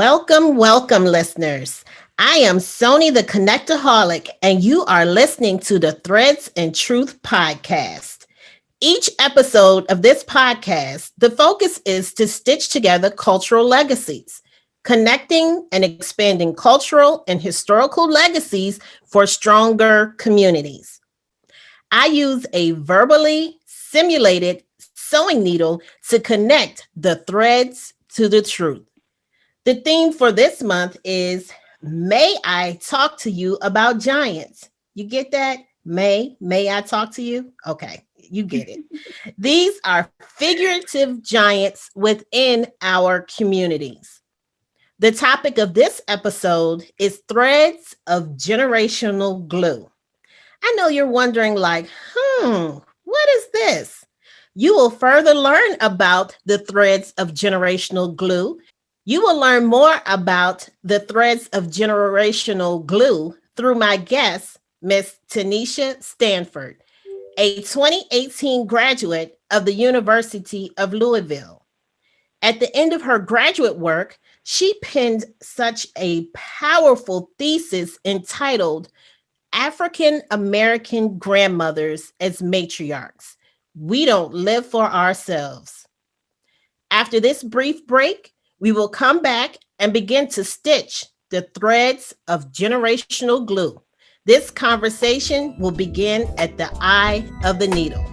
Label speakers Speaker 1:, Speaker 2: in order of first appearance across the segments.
Speaker 1: Welcome, welcome, listeners. I am Sony the Connectaholic, and you are listening to the Threads and Truth podcast. Each episode of this podcast, the focus is to stitch together cultural legacies, connecting and expanding cultural and historical legacies for stronger communities. I use a verbally simulated sewing needle to connect the threads to the truth. The theme for this month is May I Talk to You About Giants? You get that? May I talk to you? Okay, you get it. These are figurative giants within our communities. The topic of this episode is threads of generational glue. I know you're wondering, like, what is this? You will further learn about the threads of generational glue. You will learn more about the threads of generational glue through my guest, Miss Tanisha Stanford, a 2018 graduate of the University of Louisville. At the end of her graduate work, she penned such a powerful thesis entitled African American Grandmothers as Matriarchs. We don't live for ourselves. After this brief break, we will come back and begin to stitch the threads of generational glue. This conversation will begin at the eye of the needle.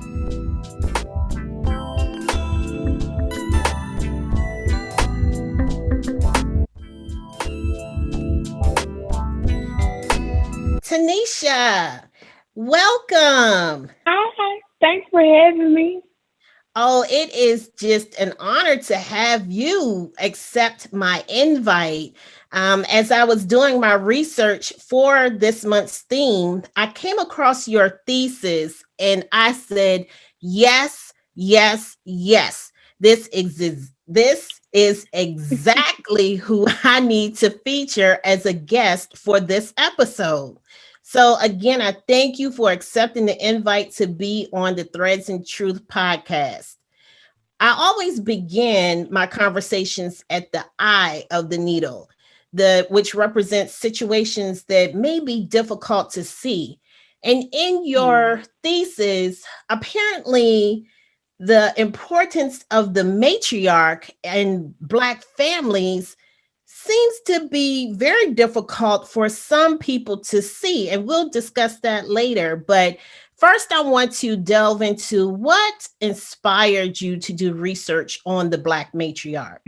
Speaker 1: Tanisha, welcome.
Speaker 2: Hi, thanks for having me.
Speaker 1: Oh, it is just an honor to have you accept my invite. As I was doing my research for this month's theme, I came across your thesis and I said, yes, yes, yes. This is exactly who I need to feature as a guest for this episode. So again, I thank you for accepting the invite to be on the Threads and Truth podcast. I always begin my conversations at the eye of the needle, which represents situations that may be difficult to see. And in your thesis, apparently the importance of the matriarch and Black families seems to be very difficult for some people to see. And we'll discuss that later. But first, I want to delve into what inspired you to do research on the Black matriarch.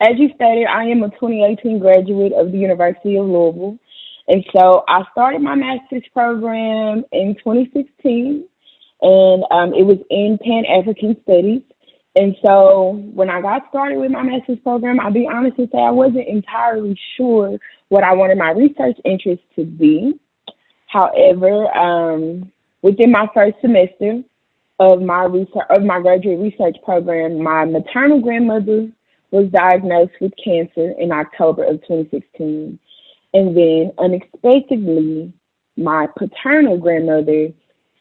Speaker 2: As you stated, I am a 2018 graduate of the University of Louisville. And so I started my master's program in 2016, and it was in Pan-African Studies. And so when I got started with my master's program, I'll be honest and say I wasn't entirely sure what I wanted my research interest to be. However, within my first semester of my graduate research program, my maternal grandmother was diagnosed with cancer in October of 2016. And then unexpectedly, my paternal grandmother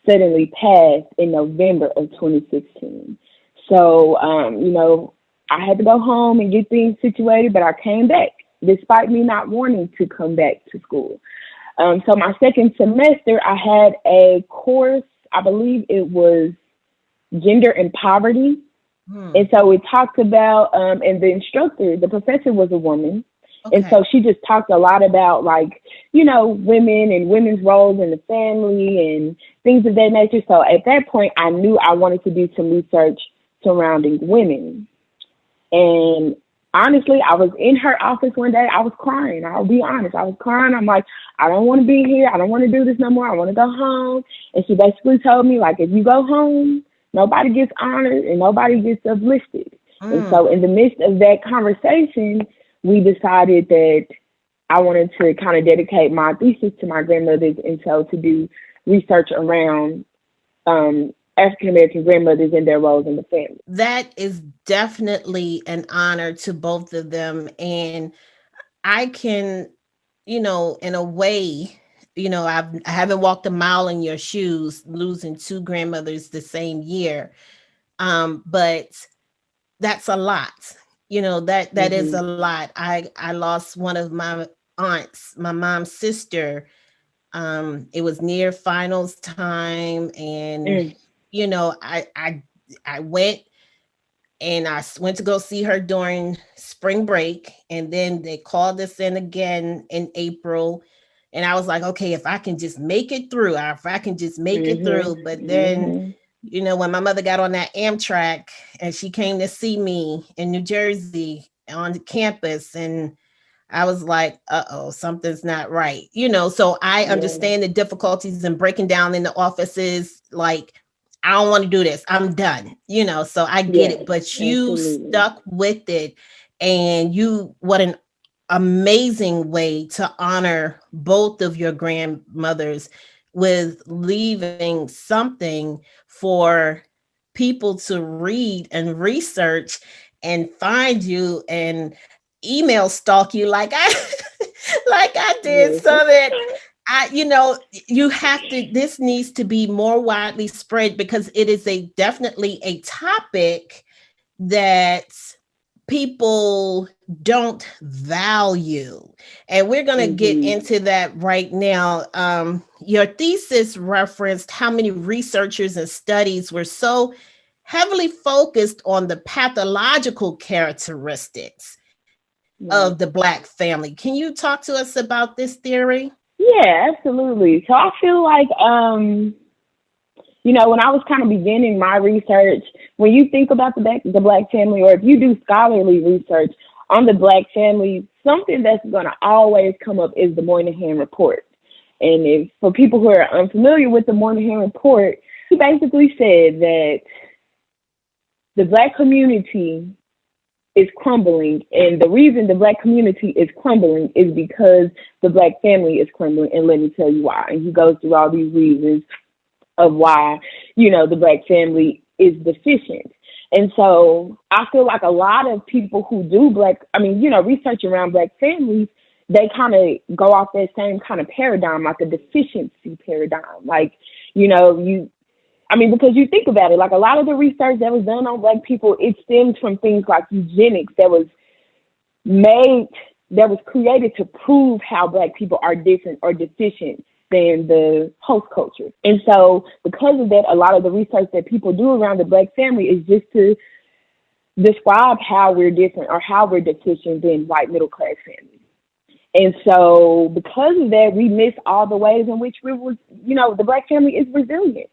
Speaker 2: suddenly passed in November of 2016. So, I had to go home and get things situated, but I came back despite me not wanting to come back to school. So my second semester, I had a course, I believe it was Gender and Poverty. And so it talked about, and the professor was a woman. Okay. And so she just talked a lot about women and women's roles in the family and things of that nature. So at that point, I knew I wanted to do some research surrounding women. And honestly, I was in her office one day. I was crying. I'll be honest. I was crying. I'm like, I don't want to be here. I don't want to do this no more. I want to go home. And she basically told me, if you go home, nobody gets honored and nobody gets uplifted. And so in the midst of that conversation, we decided that I wanted to kind of dedicate my thesis to my grandmothers, and so to do research around African-American grandmothers and their roles in the family.
Speaker 1: That is definitely an honor to both of them. And I can, in a way, I haven't walked a mile in your shoes, losing two grandmothers the same year. But that's a lot. that is a
Speaker 2: Mhm.
Speaker 1: lot. I lost one of my aunts, my mom's sister. It was near finals time, and
Speaker 2: Mm.
Speaker 1: I went, and went to go see her during spring break, and then they called us in again in April, and I was like, okay, if I can just make it through, if I can just make it
Speaker 2: Mhm.
Speaker 1: through. But then,
Speaker 2: Mhm.
Speaker 1: when my mother got on that Amtrak and she came to see me in New Jersey on the campus, and I was like, uh-oh, something's not right. So I
Speaker 2: Yeah.
Speaker 1: understand the difficulties in breaking down in the offices. Like, I don't want to do this. I'm done. So I get
Speaker 2: Yes.
Speaker 1: it. But you
Speaker 2: Absolutely.
Speaker 1: stuck with it. And what an amazing way to honor both of your grandmothers with leaving something for people to read and research and find you and email stalk you like I like I did,
Speaker 2: Yes.
Speaker 1: so that I you have to this needs to be more widely spread, because it is a definitely a topic that people don't value. And we're going to get
Speaker 2: Mhm.
Speaker 1: into that right now. Your thesis referenced how many researchers and studies were so heavily focused on the pathological characteristics of the
Speaker 2: Right.
Speaker 1: Black family. Can you talk to us about this theory?
Speaker 2: Yeah, absolutely. So I feel like when I was kind of beginning my research, when you think about the black family, or if you do scholarly research on the black family, something that's going to always come up is the Moynihan Report. And if for people who are unfamiliar with the Moynihan Report, he basically said that the black community is crumbling, and the reason the black community is crumbling is because the black family is crumbling. And let me tell you why. And he goes through all these reasons of why, the black family is deficient. And so I feel like a lot of people who do research around black families, they kind of go off that same kind of paradigm, like a deficiency paradigm. Like, because you think about it, like a lot of the research that was done on black people, it stems from things like eugenics made, that was created to prove how black people are different or deficient than the host culture. And so because of that, a lot of the research that people do around the black family is just to describe how we're different or how we're deficient than white middle class families. And so because of that, we miss all the ways in which the black family is resilient.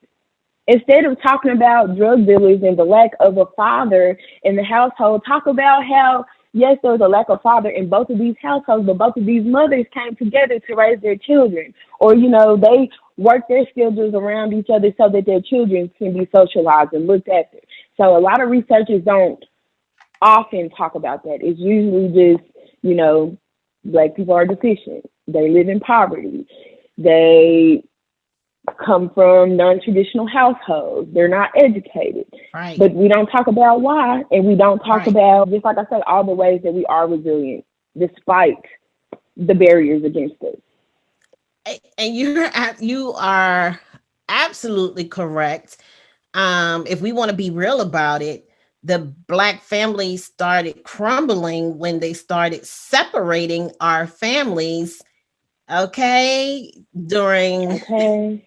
Speaker 2: Instead of talking about drug dealers and the lack of a father in the household, talk about how, yes, there was a lack of father in both of these households, but both of these mothers came together to raise their children. Or, they work their schedules around each other so that their children can be socialized and looked after. So a lot of researchers don't often talk about that. It's usually just, black people are deficient. They live in poverty. They come from non-traditional households. They're not educated.
Speaker 1: Right.
Speaker 2: But we don't talk about why, and we don't talk
Speaker 1: Right.
Speaker 2: about, just like I said, all the ways that we are resilient despite the barriers against us.
Speaker 1: And you are absolutely correct. If we want to be real about it, the black family started crumbling when they started separating our families, okay, during
Speaker 2: Okay.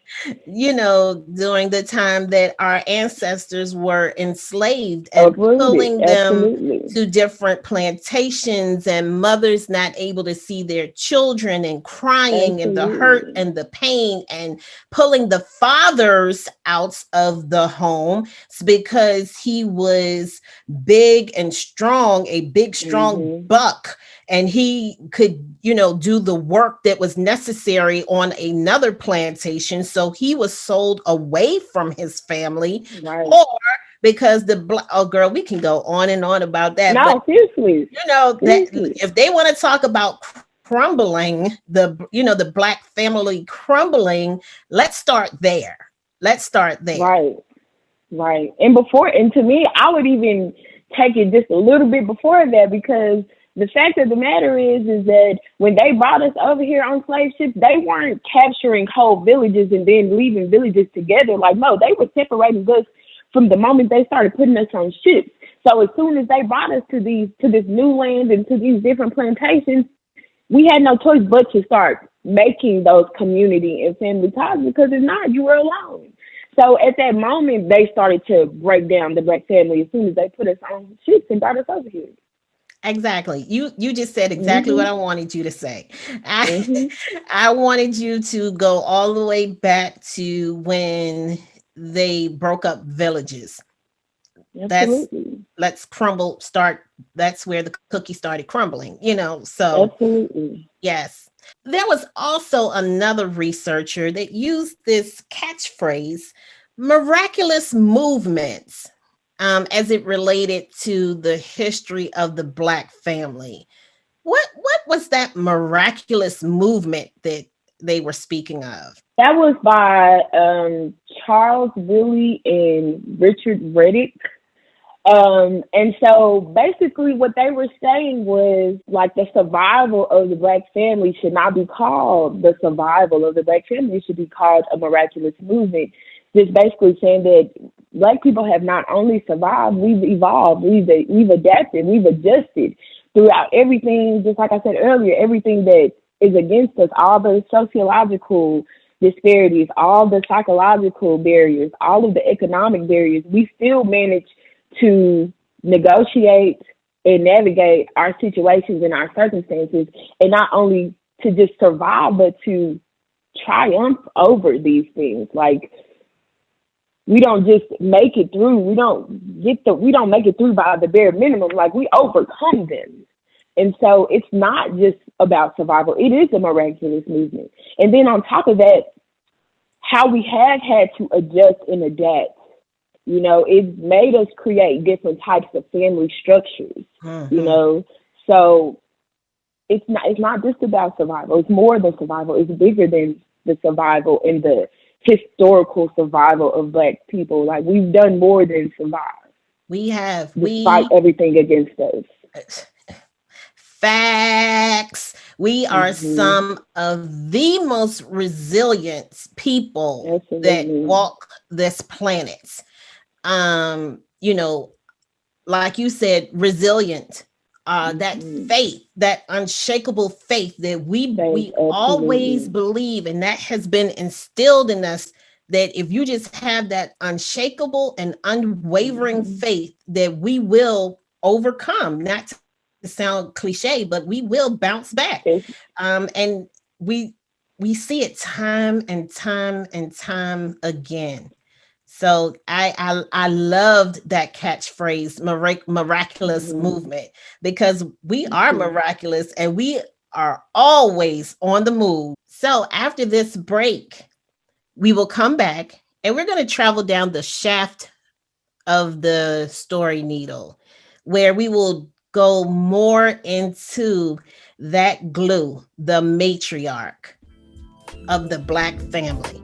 Speaker 1: during the time that our ancestors were enslaved, and
Speaker 2: Uprooted.
Speaker 1: pulling them
Speaker 2: Absolutely.
Speaker 1: to different plantations, and mothers not able to see their children, and crying, and the hurt
Speaker 2: Absolutely.
Speaker 1: and the pain, and pulling the fathers out of the home because he was big and strong, a big, strong
Speaker 2: Mm-hmm.
Speaker 1: buck, and he could do the work that was necessary on another plantation, so he was sold away from his family.
Speaker 2: Right.
Speaker 1: Or because oh girl, we can go on and on about that, but
Speaker 2: No, seriously.
Speaker 1: that
Speaker 2: Seriously.
Speaker 1: if they want to talk about crumbling, the black family crumbling, let's start there. Let's start there.
Speaker 2: Right. Right. And to me, I would even take it just a little bit before that, because the fact of the matter is that when they brought us over here on slave ships, they weren't capturing whole villages and then leaving villages together. Like, no, they were separating us from the moment they started putting us on ships. So as soon as they brought us to this new land and to these different plantations, we had no choice but to start making those community and family ties, because if not, you were alone. So at that moment, they started to break down the Black family as soon as they put us on ships and brought us over here.
Speaker 1: Exactly. You just said exactly what
Speaker 2: Mhm.
Speaker 1: I wanted you to say. I
Speaker 2: Mhm.
Speaker 1: I wanted you to go all the way back to when they broke up villages. That's
Speaker 2: Absolutely.
Speaker 1: let's crumble start that's where the cookie started crumbling. So
Speaker 2: Absolutely.
Speaker 1: yes. There was also another researcher that used this catchphrase, miraculous movements, as it related to the history of the Black family. What was that miraculous movement that they were speaking of?
Speaker 2: That was by Charles Willie and Richard Reddick. And so basically what they were saying was like the survival of the Black family should not be called the survival of the Black family. It should be called a miraculous movement. Just basically saying that Black people have not only survived, we've evolved, we've adapted, we've adjusted throughout everything, just like I said earlier, everything that is against us, all the sociological disparities, all the psychological barriers, all of the economic barriers, we still manage to negotiate and navigate our situations and our circumstances, and not only to just survive, but to triumph over these things. Like, we don't just make it through. We don't make it through by the bare minimum. Like, we overcome them. And so it's not just about survival. It is a miraculous movement. And then on top of that, how we have had to adjust and adapt. It made us create different types of family structures. You
Speaker 1: Mm-hmm.
Speaker 2: know, so it's not just about survival. It's more than survival. It's bigger than the survival and the historical survival of Black people. Like, we've done more than survive,
Speaker 1: We have
Speaker 2: despite everything against us.
Speaker 1: facts. We are
Speaker 2: Hmm.
Speaker 1: some of the most resilient people that
Speaker 2: Absolutely.
Speaker 1: walk this planet. You know, like you said, resilient. That
Speaker 2: Hmm.
Speaker 1: faith, that unshakable faith that
Speaker 2: Thanks.
Speaker 1: we always
Speaker 2: Absolutely.
Speaker 1: believe, and that has been instilled in us. That if you just have that unshakable and unwavering
Speaker 2: Hmm.
Speaker 1: faith, that we will overcome. Not to sound cliche, but we will bounce back.
Speaker 2: It's,
Speaker 1: And we we see it time and time and time again. So I loved that catchphrase, miraculous
Speaker 2: hmm.
Speaker 1: movement, because we
Speaker 2: Me
Speaker 1: are
Speaker 2: too.
Speaker 1: miraculous and we are always on the move. So after this break, we will come back and we're going to travel down the shaft of the story needle, where we will go more into that glue, the matriarch of the Black family.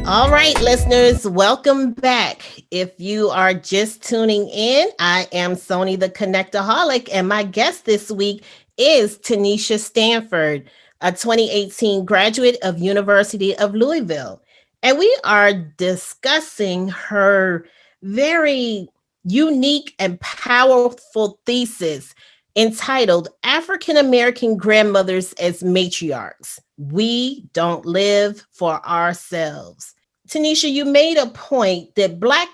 Speaker 1: All right, listeners, welcome back. If you are just tuning in, I am Sony the Connectaholic, and my guest this week is Tanisha Stanford, a 2018 graduate of University of Louisville. And we are discussing her very unique and powerful thesis entitled African American Grandmothers as Matriarchs. We don't live for ourselves. Tanisha, you made a point that Black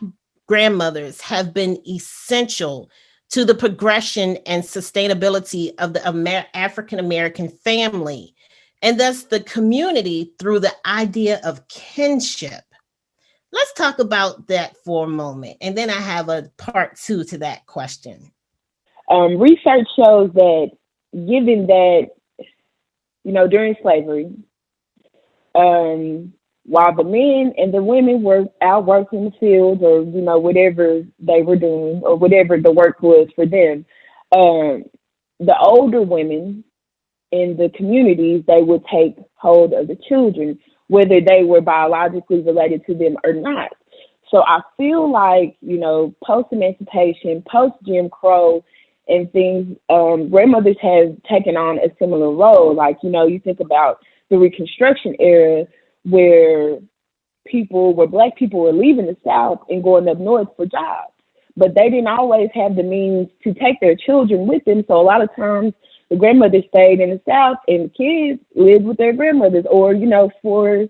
Speaker 1: grandmothers have been essential to the progression and sustainability of the African American family, and thus the community through the idea of kinship. Let's talk about that for a moment. And then I have a part two to that question.
Speaker 2: Research shows that, given that, during slavery, um, while the men and the women were out working in the fields, or whatever they were doing, or whatever the work was for them, um, the older women in the communities, they would take hold of the children, whether they were biologically related to them or not. So I feel like, post emancipation, post Jim Crow, and things, grandmothers have taken on a similar role. Like, you think about the Reconstruction era where Black people were leaving the South and going up north for jobs, but they didn't always have the means to take their children with them. So a lot of times the grandmothers stayed in the South and the kids lived with their grandmothers, or, for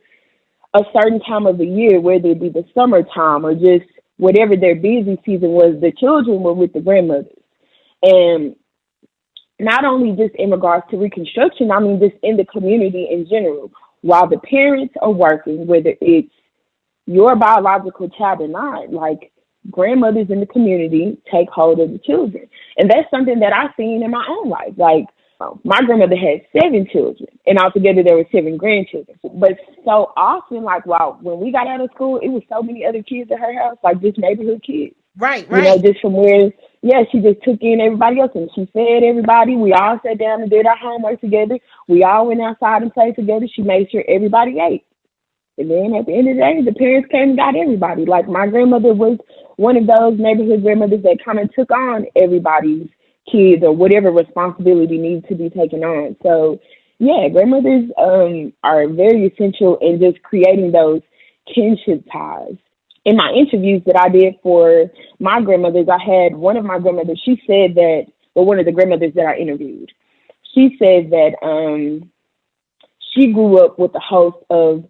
Speaker 2: a certain time of the year, whether it be the summertime or just whatever their busy season was, the children were with the grandmothers. And not only just in regards to Reconstruction, I mean, just in the community in general, while the parents are working, whether it's your biological child or not, like, grandmothers in the community take hold of the children. And that's something that I've seen in my own life. Like, my grandmother had 7 children, and altogether there were 7 grandchildren. But so often, like, wow, when we got out of school, it was so many other kids at her house, like just neighborhood kids.
Speaker 1: Right.
Speaker 2: Just from where, she just took in everybody else and she fed everybody. We all sat down and did our homework together. We all went outside and played together. She made sure everybody ate. And then at the end of the day, the parents came and got everybody. Like, my grandmother was one of those neighborhood grandmothers that kind of took on everybody's kids or whatever responsibility needs to be taken on. So, yeah, grandmothers are very essential in just creating those kinship ties. In my interviews that I did for my grandmothers, I had one of my grandmothers, she said that, one of the grandmothers that I interviewed, she said that she grew up with a host of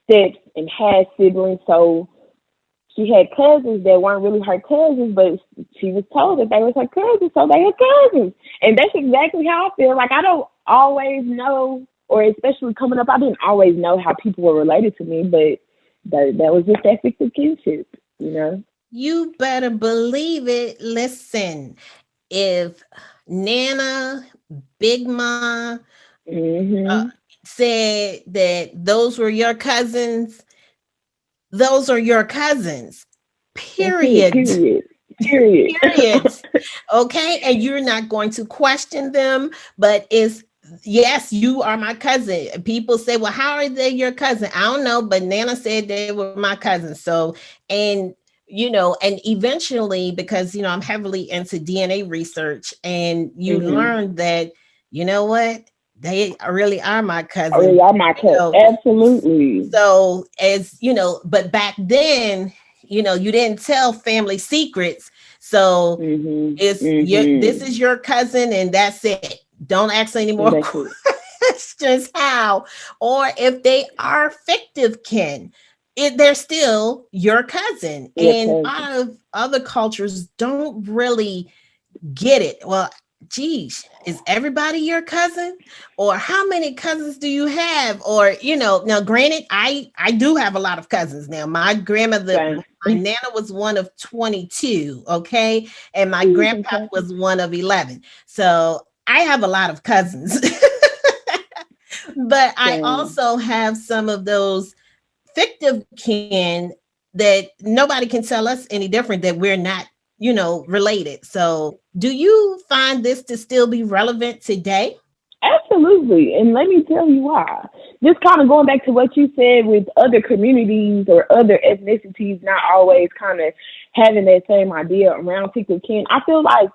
Speaker 2: steps and had siblings. So she had cousins that weren't really her cousins, but she was told that they was her cousins, so they were cousins. And that's exactly how I feel. Like, I don't always know, or especially coming up, I didn't always know how people were related to me, but that was just that fictive kinship.
Speaker 1: You better believe it. Listen, if Nana, Big Ma
Speaker 2: Mm-hmm.
Speaker 1: said that those were your cousins, those are your cousins.
Speaker 2: That's it.
Speaker 1: Period.
Speaker 2: Period.
Speaker 1: Period. Okay. And you're not going to question them, but it's, yes, you are my cousin. People say, well, how are they your cousin? I don't know, but Nana said they were my cousins. So, and and eventually, because, I'm heavily into DNA research, and you
Speaker 2: Mm-hmm.
Speaker 1: learn that, you know what? They really are my
Speaker 2: Oh,
Speaker 1: cousin.
Speaker 2: yeah, my cousin.
Speaker 1: know,
Speaker 2: Absolutely.
Speaker 1: so, as but back then, you didn't tell family secrets. So
Speaker 2: Mm-hmm.
Speaker 1: this
Speaker 2: Mm-hmm.
Speaker 1: is your cousin, and that's it. Don't ask any more
Speaker 2: And that's it.
Speaker 1: questions how, or if they are fictive kin, they're still your cousin.
Speaker 2: Your
Speaker 1: And a
Speaker 2: cousin.
Speaker 1: lot of other cultures don't really get it. Well, geez, is everybody your cousin? Or how many cousins do you have? Or, now granted, I do have a lot of cousins now. My grandmother,
Speaker 2: Same.
Speaker 1: my nana was one of 22, okay? And my
Speaker 2: Ooh,
Speaker 1: grandpa
Speaker 2: fantastic.
Speaker 1: was one of 11. So I have a lot of cousins. But I
Speaker 2: Same.
Speaker 1: also have some of those fictive kin that nobody can tell us any different, that we're not, related. So do you find this to still be relevant today?
Speaker 2: Absolutely. And let me tell you why. Just kind of going back to what you said with other communities or other ethnicities not always kind of having that same idea around fictive kin. I feel like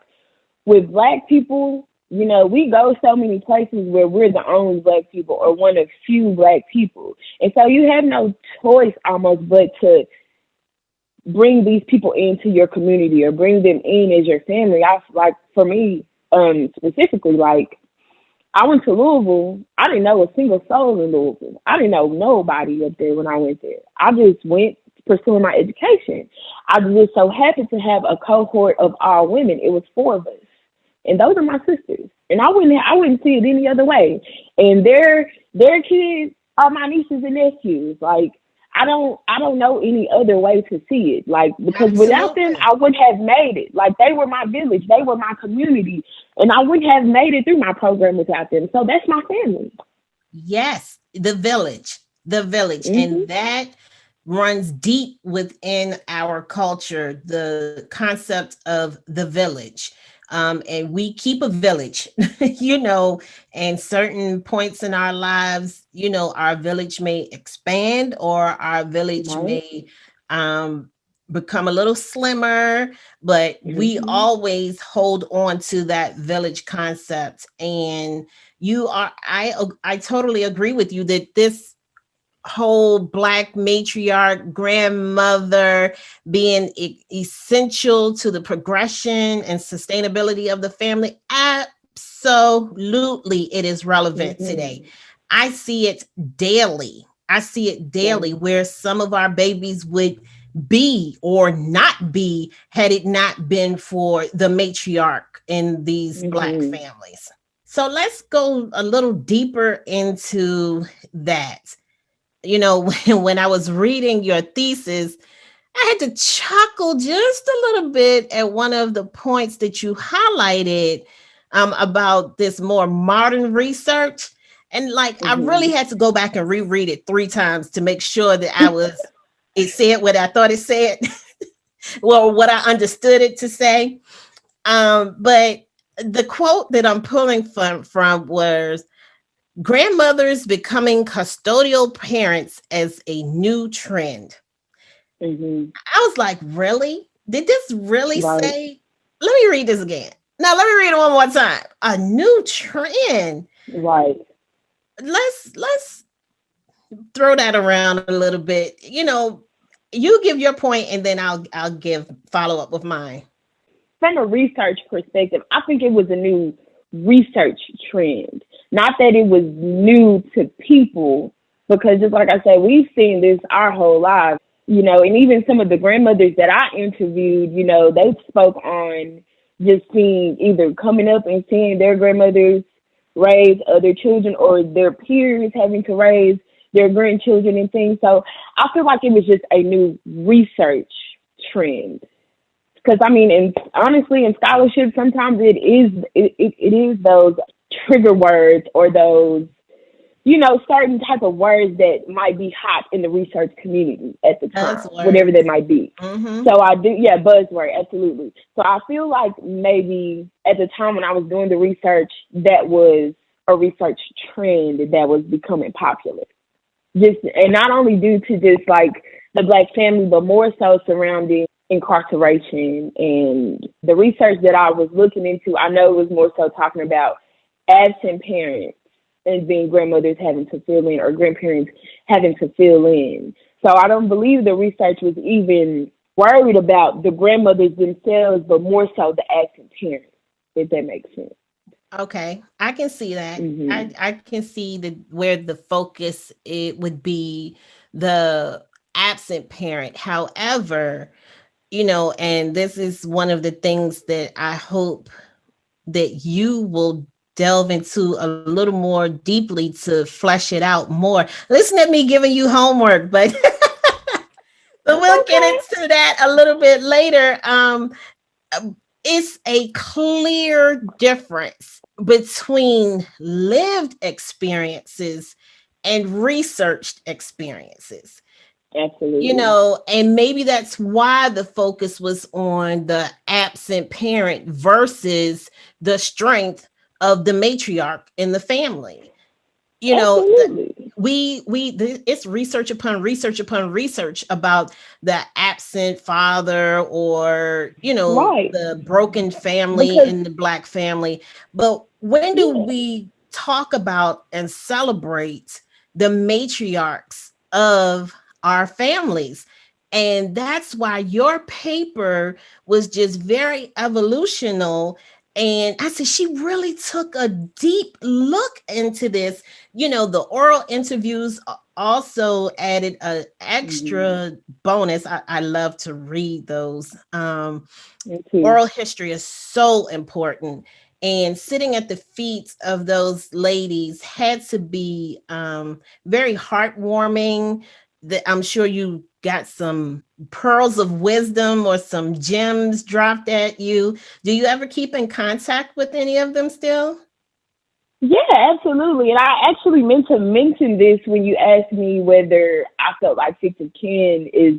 Speaker 2: with Black people, we go so many places where we're the only Black people or one of few Black people. And so you have no choice almost but to bring these people into your community or bring them in as your family. I like, for me, specifically, like, I went to Louisville. I didn't know a single soul in Louisville. I didn't know nobody up there when I went there. I just went pursuing my education. I just so happened to have a cohort of all women. It was 4 of us, and those are my sisters. And I wouldn't see it any other way. And their kids are my nieces and nephews. Like, I don't know any other way to see it. Like, because without them,
Speaker 1: Absolutely.
Speaker 2: I wouldn't have made it. Like, they were my village, they were my community, and I wouldn't have made it through my program without them. So that's my family.
Speaker 1: Yes, the village.
Speaker 2: Mhm.
Speaker 1: And that runs deep within our culture, the concept of the village. And we keep a village, and certain points in our lives, our village may expand, or our village
Speaker 2: Right.
Speaker 1: may um, become a little slimmer, but we
Speaker 2: Mm-hmm.
Speaker 1: always hold on to that village concept. And I totally agree with you that this whole Black matriarch grandmother being essential to the progression and sustainability of the family, absolutely it is relevant today.
Speaker 2: Mm-hmm.
Speaker 1: I see it daily. I see it daily
Speaker 2: Same.
Speaker 1: where some of our babies would be or not be had it not been for the matriarch in these Black
Speaker 2: Mm-hmm.
Speaker 1: families. So let's go a little deeper into that. When I was reading your thesis, I had to chuckle just a little bit at one of the points that you highlighted about this more modern research. And like, I really
Speaker 2: Mm-hmm.
Speaker 1: had to go back and reread it 3 times to make sure that it said what I thought it said, well, what I understood it to say. But the quote that I'm pulling from was, grandmothers becoming custodial parents as a new trend.
Speaker 2: Mm-hmm.
Speaker 1: I was like, really? Did this really
Speaker 2: Right.
Speaker 1: say? Let me read this again. Now, let me read it one more time. A new trend.
Speaker 2: Right.
Speaker 1: Let's throw that around a little bit. You give your point, and then I'll give follow up with mine.
Speaker 2: From a research perspective, I think it was a new research trend. Not that it was new to people, because just like I said, we've seen this our whole lives, and even some of the grandmothers that I interviewed, they spoke on just seeing either coming up and seeing their grandmothers raise other children or their peers having to raise their grandchildren and things. So I feel like it was just a new research trend. Because I mean, and honestly, in scholarship, sometimes it is those trigger words or those certain type of words that might be hot in the research community at the time, whatever
Speaker 1: Buzzwords.
Speaker 2: that might be.
Speaker 1: Mm-hmm.
Speaker 2: So I do, yeah, buzzword, absolutely. So I feel like maybe at the time when I was doing the research, that was a research trend that was becoming popular. Just and not only due to just like the Black family, but more so surrounding incarceration and the research that I was looking into. I know it was more so talking about absent parents and being grandmothers having to fill in or grandparents having to fill in. So I don't believe the research was even worried about the grandmothers themselves, but more so the absent parents, if that makes sense.
Speaker 1: Okay, I can see that.
Speaker 2: Hmm.
Speaker 1: I can see where the focus it would be the absent parent. However, and this is one of the things that I hope that you will delve into a little more deeply to flesh it out more. Listen at me giving you homework, but but
Speaker 2: That's
Speaker 1: we'll get
Speaker 2: okay.
Speaker 1: into that a little bit later. It's a clear difference between lived experiences and researched experiences.
Speaker 2: Absolutely.
Speaker 1: And maybe that's why the focus was on the absent parent versus the strength of the matriarch in the family. you know th-
Speaker 2: Absolutely.
Speaker 1: it's research upon research upon research about the absent father, or
Speaker 2: Right.
Speaker 1: the broken family
Speaker 2: Because,
Speaker 1: in the Black family. But when do
Speaker 2: yeah,
Speaker 1: we talk about and celebrate the matriarchs of our families? And that's why your paper was just very evolutional. And I said, she really took a deep look into this. The oral interviews also added an
Speaker 2: mm-hmm.
Speaker 1: extra bonus. I love to read those.
Speaker 2: Me too.
Speaker 1: Oral history is so important. And sitting at the feet of those ladies had to be very heartwarming. That I'm sure you got some pearls of wisdom or some gems dropped at you. Do you ever keep in contact with any of them still?
Speaker 2: Yeah, absolutely. And I actually meant to mention this when you asked me whether I felt like Six of Kin is,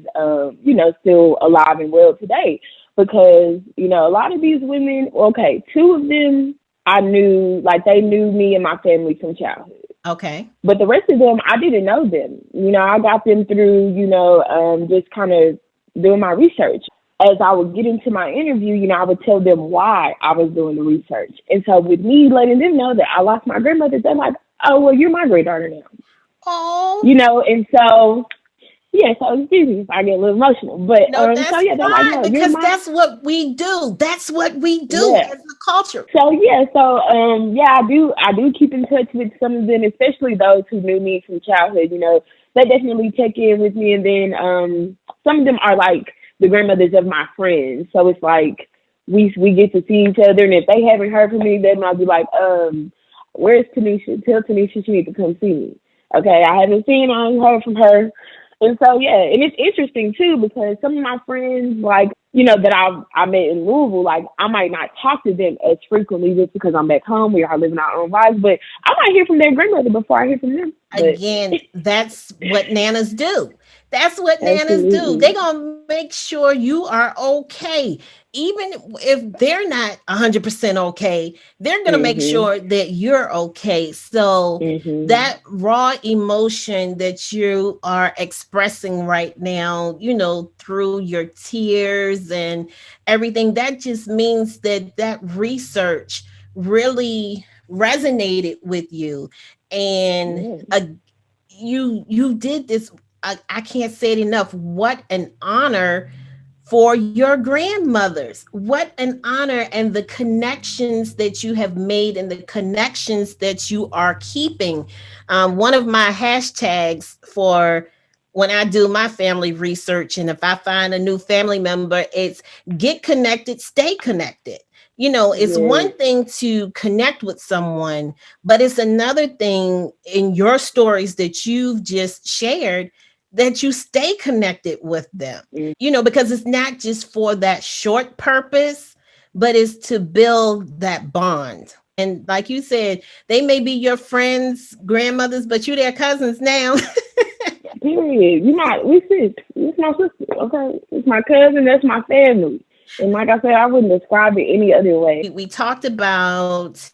Speaker 2: still alive and well today. Because, a lot of these women, okay, two of them I knew, like they knew me and my family from childhood.
Speaker 1: Okay.
Speaker 2: But the rest of them, I didn't know them. I got them through, just kind of doing my research. As I would get into my interview, I would tell them why I was doing the research. And so with me letting them know that I lost my grandmother, they're like, oh, well, you're my great daughter now.
Speaker 1: Oh,
Speaker 2: And so, yeah, so excuse me if I get a little emotional. But,
Speaker 1: no,
Speaker 2: so
Speaker 1: that's
Speaker 2: yeah, they're like,
Speaker 1: fine
Speaker 2: no, you're
Speaker 1: because
Speaker 2: my,
Speaker 1: that's what we do. That's what we do
Speaker 2: yeah.
Speaker 1: as a culture.
Speaker 2: So yeah, yeah, I do keep in touch with some of them, especially those who knew me from childhood. They definitely check in with me, and then some of them are like the grandmothers of my friends. So it's like we get to see each other, and if they haven't heard from me, they might be like, where's Tanisha? Tell Tanisha she needs to come see me. Okay, I haven't seen or heard from her. And so yeah, and it's interesting too because some of my friends, like that I met in Louisville, like I might not talk to them as frequently just because I'm back home. We are living our own lives, but I might hear from their grandmother before I hear from them. But
Speaker 1: Again, that's what nanas do. That's what nanas do. They're
Speaker 2: absolutely,
Speaker 1: going to make sure you are okay. Even if they're not 100% okay, they're going to make
Speaker 2: mhm,
Speaker 1: sure that you're okay. So,
Speaker 2: mhm,
Speaker 1: that raw emotion that you are expressing right now, through your tears and everything, that just means that that research really resonated with you and
Speaker 2: yeah,
Speaker 1: you did this. I can't say it enough. What an honor for your grandmothers. What an honor, and the connections that you have made and the connections that you are keeping. One of my hashtags for when I do my family research, and if I find a new family member, it's get connected, stay connected. It's
Speaker 2: yeah,
Speaker 1: one thing to connect with someone, but it's another thing in your stories that you've just shared that you stay connected with them, because it's not just for that short purpose, but it's to build that bond. And like you said, they may be your friends' grandmothers, but you're their cousins now.
Speaker 2: period. We sis. It's my sister. Okay, it's my cousin. That's my family. And like I said, I wouldn't describe it any other way.
Speaker 1: We talked about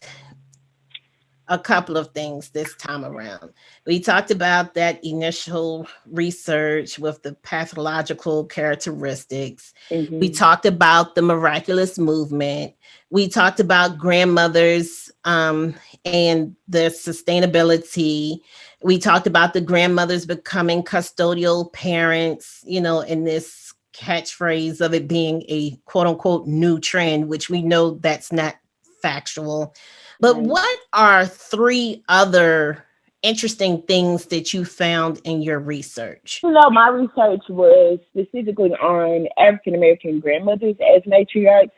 Speaker 1: a couple of things this time around. We talked about that initial research with the pathological characteristics. We
Speaker 2: Mhm.
Speaker 1: talked about the miraculous movement. We talked about grandmothers and their sustainability. We talked about the grandmothers becoming custodial parents, in this catchphrase of it being a quote unquote new trend, which we know that's not factual. But
Speaker 2: Right.
Speaker 1: what are three other interesting things that you found in your research?
Speaker 2: Even though my research was specifically on African American grandmothers as matriarchs,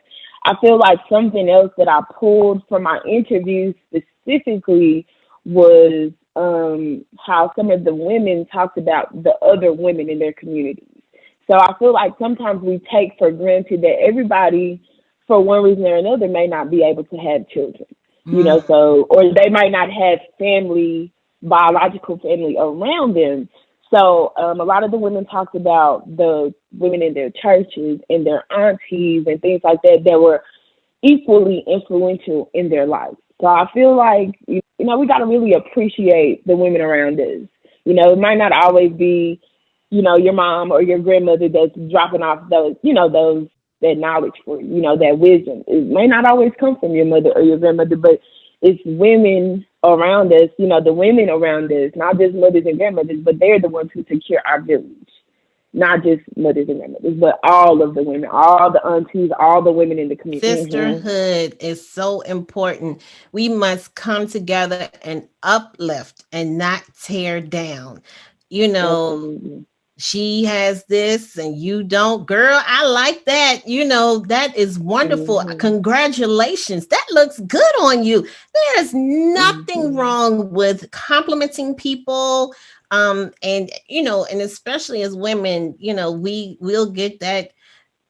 Speaker 2: I feel like something else that I pulled from my interviews specifically was how some of the women talked about the other women in their communities. So I feel like sometimes we take for granted that everybody, for one reason or another, may not be able to have children.
Speaker 1: Mm,
Speaker 2: Or they might not have biological family around them. So a lot of the women talked about the women in their churches and their aunties and things like that that were equally influential in their life. So I feel like, we got to really appreciate the women around us. It might not always be, your mom or your grandmother that's dropping off that knowledge for you, that wisdom. It may not always come from your mother or your grandmother, but it's women around us, the women around us, not just mothers and grandmothers, but they're the ones who secure our village. Not just mothers and grandmothers, but all of the women, all the aunties, all the women in the community.
Speaker 1: sisterhood is so important. We must come together and uplift and not tear down. You know,
Speaker 2: Absolutely.
Speaker 1: she has this and you don't. Girl, I like that. That is wonderful.
Speaker 2: Hmm.
Speaker 1: Congratulations. That looks good on you. There's nothing
Speaker 2: Hmm.
Speaker 1: wrong with complimenting people. And especially as women, we'll get that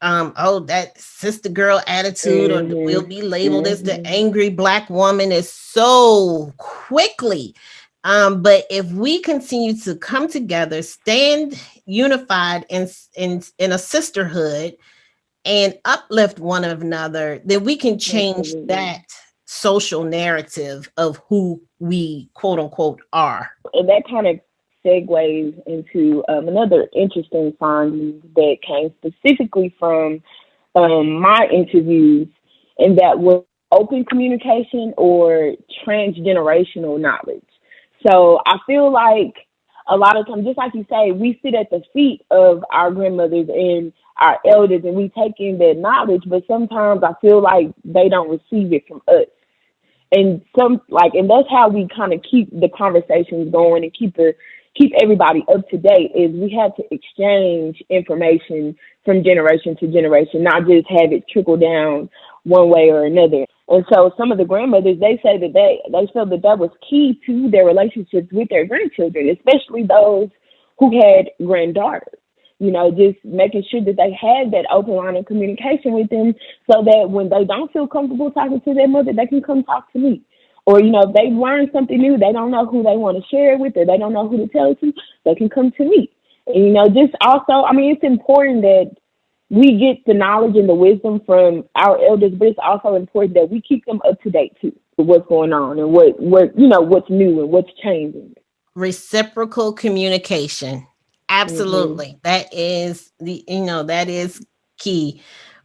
Speaker 1: that sister girl attitude, or we'll
Speaker 2: Hmm.
Speaker 1: be labeled as the
Speaker 2: Hmm.
Speaker 1: angry black woman is so quickly. But if we continue to come together, stand unified in a sisterhood and uplift one another, then we can change
Speaker 2: Absolutely.
Speaker 1: that social narrative of who we quote unquote are.
Speaker 2: And that kind of segues into another interesting finding that came specifically from my interviews, and that was open communication or transgenerational knowledge. So I feel like a lot of times, just like you say, we sit at the feet of our grandmothers and our elders and we take in their knowledge, but sometimes I feel like they don't receive it from us. And that's how we kind of keep the conversations going and keep everybody up to date, is we have to exchange information from generation to generation, not just have it trickle down one way or another. And so some of the grandmothers, they say that they felt that that was key to their relationships with their grandchildren, especially those who had granddaughters. Just making sure that they had that open line of communication with them, so that when they don't feel comfortable talking to their mother, they can come talk to me. Or, if they learn something new, they don't know who they want to share it with, or they don't know who to tell it to, they can come to me. And, just also, it's important that we get the knowledge and the wisdom from our elders, but it's also important that we keep them up to date too, with what's going on and what's new and what's changing.
Speaker 1: Reciprocal communication. Absolutely. That is key.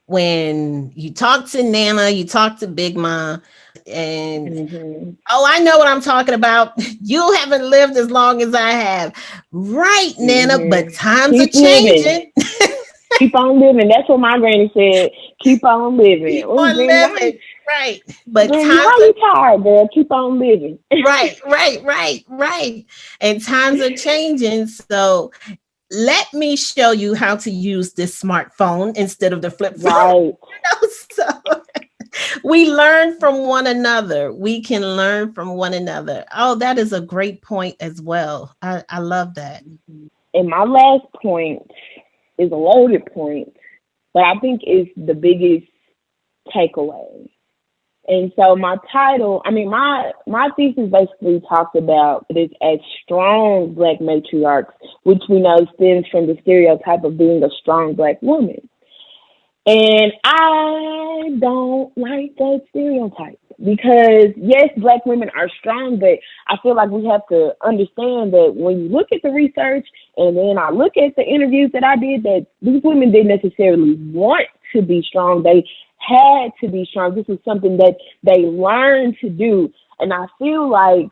Speaker 1: When you talk to Nana, you talk to Big Ma, and I know what I'm talking about. You haven't lived as long as I have. Right, Nana, but times are
Speaker 2: Keep living.
Speaker 1: changing.
Speaker 2: Keep on living. That's what my granny said. Keep on living.
Speaker 1: Keep
Speaker 2: Oh,
Speaker 1: on
Speaker 2: Granny,
Speaker 1: living. Right. But
Speaker 2: Granny,
Speaker 1: times
Speaker 2: how you tired, girl? Keep on living.
Speaker 1: right. And times are changing. So let me show you how to use this smartphone instead of the flip phone.
Speaker 2: Right.
Speaker 1: So we learn from one another. We can learn from one another. Oh, that is a great point as well. I love that.
Speaker 2: And my last point is a loaded point, but I think is the biggest takeaway. And so my title, my thesis basically talks about this as strong Black matriarchs, which we know stems from the stereotype of being a strong Black woman. And I don't like that stereotype because, yes, Black women are strong, but I feel like we have to understand that when you look at the research and then I look at the interviews that I did, that these women didn't necessarily want to be strong. They had to be strong. This is something that they learned to do. And I feel like,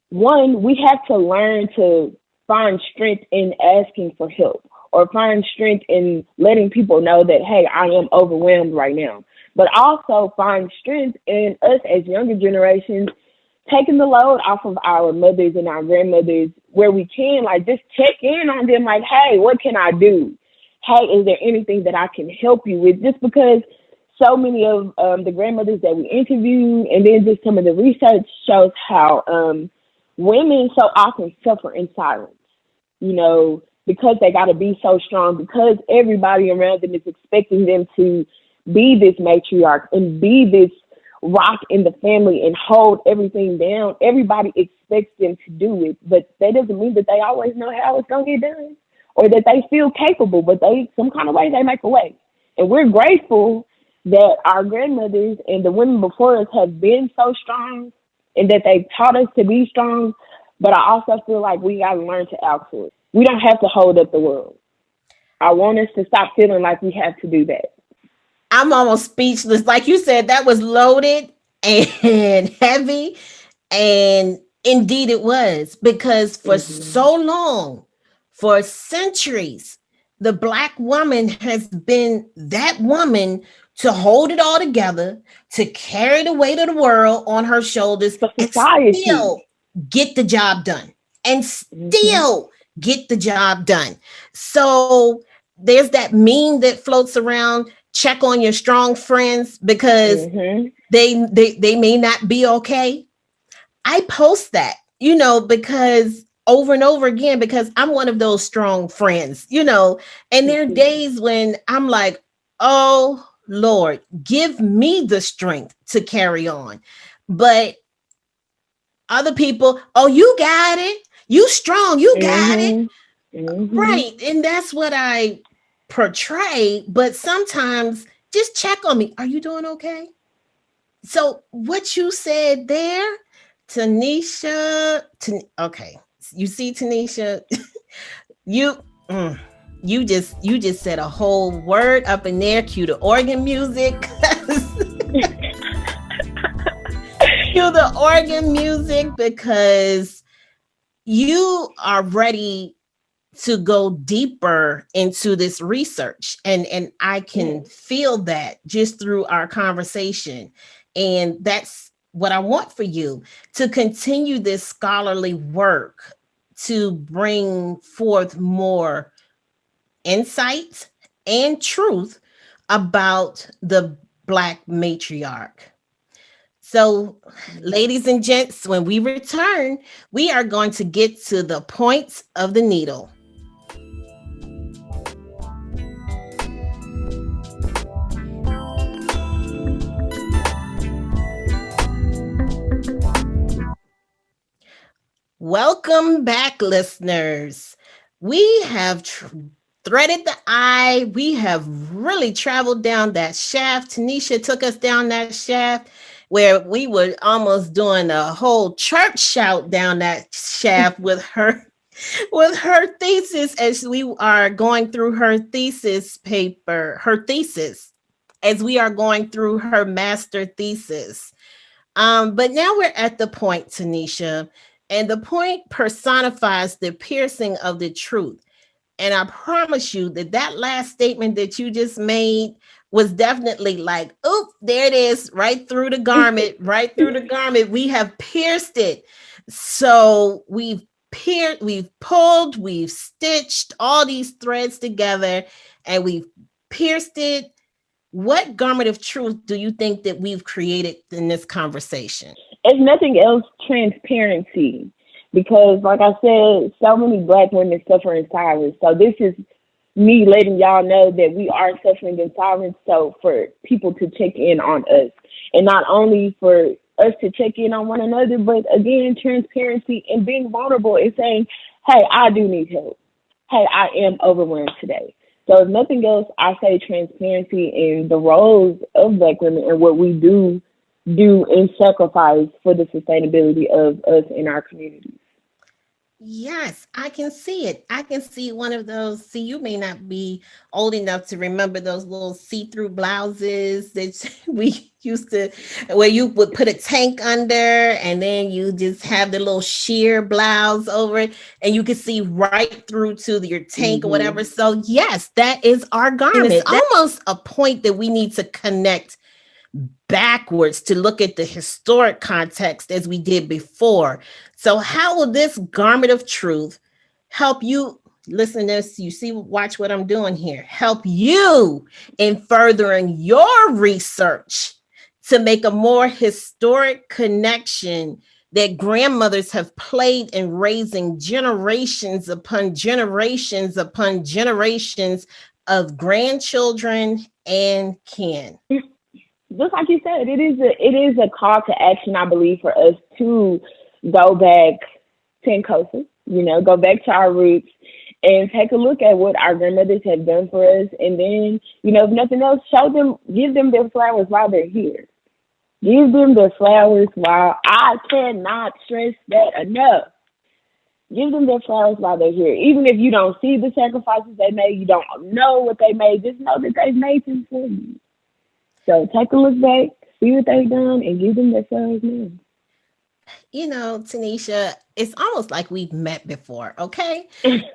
Speaker 2: one, we have to learn to find strength in asking for help, or find strength in letting people know that, hey, I am overwhelmed right now. But also find strength in us as younger generations, taking the load off of our mothers and our grandmothers where we can, like just check in on them, like, hey, what can I do? Hey, is there anything that I can help you with? Just because so many of the grandmothers that we interviewed, and then just some of the research shows how women so often suffer in silence, because they got to be so strong, because everybody around them is expecting them to be this matriarch and be this rock in the family and hold everything down. Everybody expects them to do it, but that doesn't mean that they always know how it's going to get done, or that they feel capable, but some kind of way they make a way. And we're grateful that our grandmothers and the women before us have been so strong and that they've taught us to be strong. But I also feel like we got to learn to outsource. We don't have to hold up the world. I want us to stop feeling like we have to do that.
Speaker 1: I'm almost speechless. Like you said, that was loaded and heavy. And indeed it was, because for so long, for centuries, the Black woman has been that woman to hold it all together, to carry the weight of the world on her shoulders, and still get the job done. And still get the job done. So there's that meme that floats around: check on your strong friends because they may not be okay. I post that, because over and over again, because I'm one of those strong friends, and there are days when I'm like, oh Lord, give me the strength to carry on. But other people, oh, you got it. You strong, you got it. Right. And that's what I portray. But sometimes just check on me. Are you doing okay? So what you said there, Tanisha, okay. You see, Tanisha, you mm, you just said a whole word up in there. Cue the organ music. Cue the organ music because you are ready to go deeper into this research, and I can feel that just through our conversation. And that's what I want for you, to continue this scholarly work, to bring forth more insight and truth about the Black matriarch. So, ladies and gents, when we return, we are going to get to the points of the needle. Welcome back, listeners. We have threaded the eye. We have really traveled down that shaft. Tanisha took us down that shaft where we were almost doing a whole church shout down that shaft with her thesis, as we are going through her thesis paper, her thesis, as we are going through her master thesis. But now we're at the point, Tanisha, and the point personifies the piercing of the truth. And I promise you that that last statement that you just made was definitely like, oop, there it is, right through the garment, right through the garment. We have pierced it. So we've pulled, we've stitched all these threads together, and we've pierced it. What garment of truth do you think that we've created in this conversation?
Speaker 2: If nothing else, transparency. Because, like I said, so many Black women suffer in silence. So this is me letting y'all know that we are suffering in silence. So for people to check in on us, and not only for us to check in on one another, but again, transparency and being vulnerable and saying, "Hey, I do need help. Hey, I am overwhelmed today." So if nothing else, I say transparency in the roles of Black women and what we do in sacrifice for the sustainability of us in our communities.
Speaker 1: Yes, I can see it. I can see one of those. See, you may not be old enough to remember those little see-through blouses that we used to, where you would put a tank under and then you just have the little sheer blouse over it and you could see right through to your tank or whatever.
Speaker 2: Mm-hmm.
Speaker 1: So, yes, that is our
Speaker 2: And it's
Speaker 1: garment. That's almost a point that we need to connect backwards to look at the historic context as we did before. So, how will this garment of truth help you? Listen to this, you see, watch what I'm doing here. Help you in furthering your research to make a more historic connection that grandmothers have played in raising generations upon generations upon generations of grandchildren and kin.
Speaker 2: Just like you said, it is a call to action, I believe, for us to go back 10 coasters, go back to our roots and take a look at what our grandmothers have done for us. And then, if nothing else, show them, give them their flowers while they're here. Give them their flowers while, I cannot stress that enough. Give them their flowers while they're here. Even if you don't see the sacrifices they made, you don't know what they made, just know that they've made them for you. So take a look back, see what they've done, and give them their flowers now.
Speaker 1: Tanisha, it's almost like we've met before, okay? Here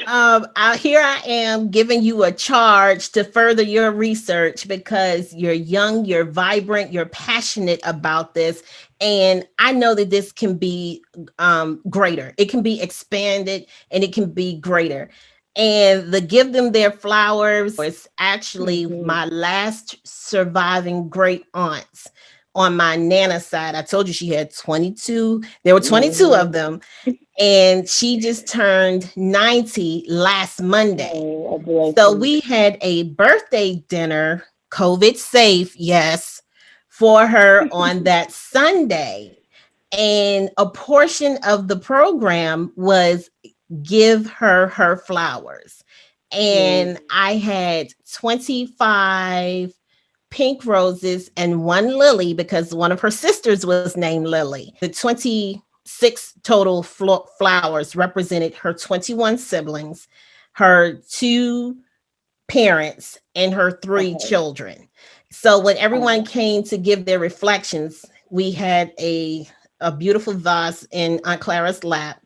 Speaker 1: I am giving you a charge to further your research because you're young, you're vibrant, you're passionate about this. And I know that this can be greater. It can be expanded and it can be greater. And the Give Them Their Flowers is actually my last surviving great aunts on my Nana side. I told you she had 22. There were 22 of them. And she just turned 90 last Monday. So we had a birthday dinner, COVID safe, yes, for her on that Sunday. And a portion of the program was give her flowers. And I had 25 pink roses and one lily because one of her sisters was named Lily. The 20 6 total flowers represented her 21 siblings, her 2 parents, and her 3
Speaker 2: Okay.
Speaker 1: children. So when everyone
Speaker 2: Okay.
Speaker 1: came to give their reflections, we had a beautiful vase in Aunt Clara's lap,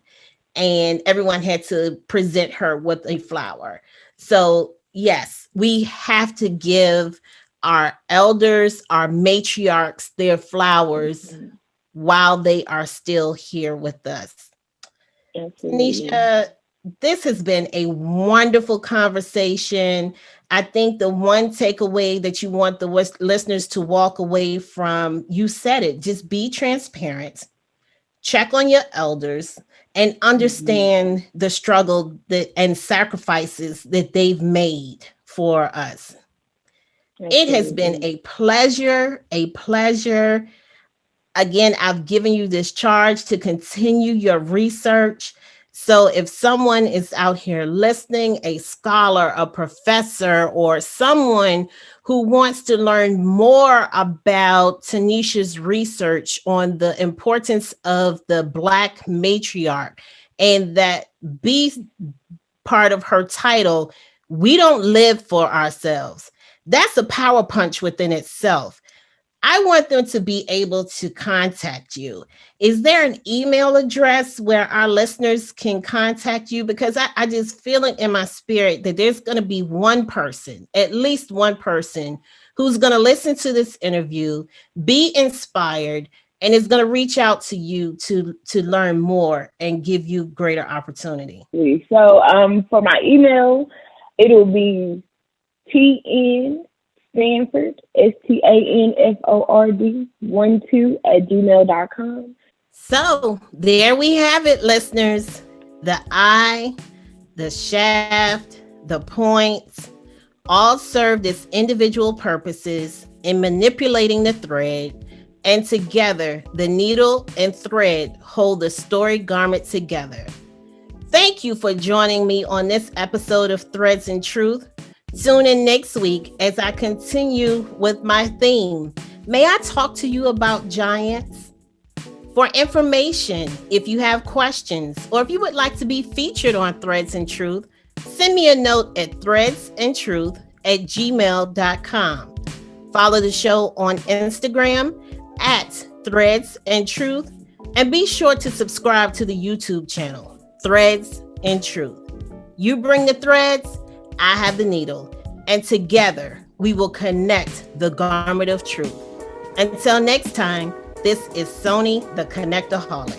Speaker 1: and everyone had to present her with a flower. So, yes, we have to give our elders, our matriarchs, their flowers
Speaker 2: Mhm.
Speaker 1: while they are still here with us.
Speaker 2: Absolutely.
Speaker 1: Tanisha, this has been a wonderful conversation. I think the one takeaway that you want the listeners to walk away from, you said it, just be transparent, check on your elders, and
Speaker 2: Mhm.
Speaker 1: understand the struggle that and sacrifices that they've made for us. It has been
Speaker 2: Absolutely.
Speaker 1: a pleasure, a pleasure. Again, I've given you this charge to continue your research. So if someone is out here listening, a scholar, a professor, or someone who wants to learn more about Tanisha's research on the importance of the Black matriarch, and that be part of her title, we don't live for ourselves. That's a power punch within itself. I want them to be able to contact you. Is there an email address where our listeners can contact you? Because I just feel it in my spirit that there's going to be one person, at least one person, who's going to listen to this interview, be inspired, and is going to reach out to you to learn more and give you greater opportunity.
Speaker 2: So, for my email, it'll be TN Stanford, STANFORD 12 at gmail.com.
Speaker 1: So there we have it, listeners. The eye, the shaft, the points, all served its individual purposes in manipulating the thread, and together the needle and thread hold the story garment together. Thank you for joining me on this episode of Threads and Truth. Tune in next week as I continue with my theme. May I talk to you about giants? For information, if you have questions, or if you would like to be featured on Threads and Truth, send me a note at threadsandtruth@gmail.com. Follow the show on Instagram at Threads and Truth, and be sure to subscribe to the YouTube channel, Threads and Truth. You bring the threads, I have the needle, and together we will connect the garment of truth. Until next time, this is Sony, the Connectaholic.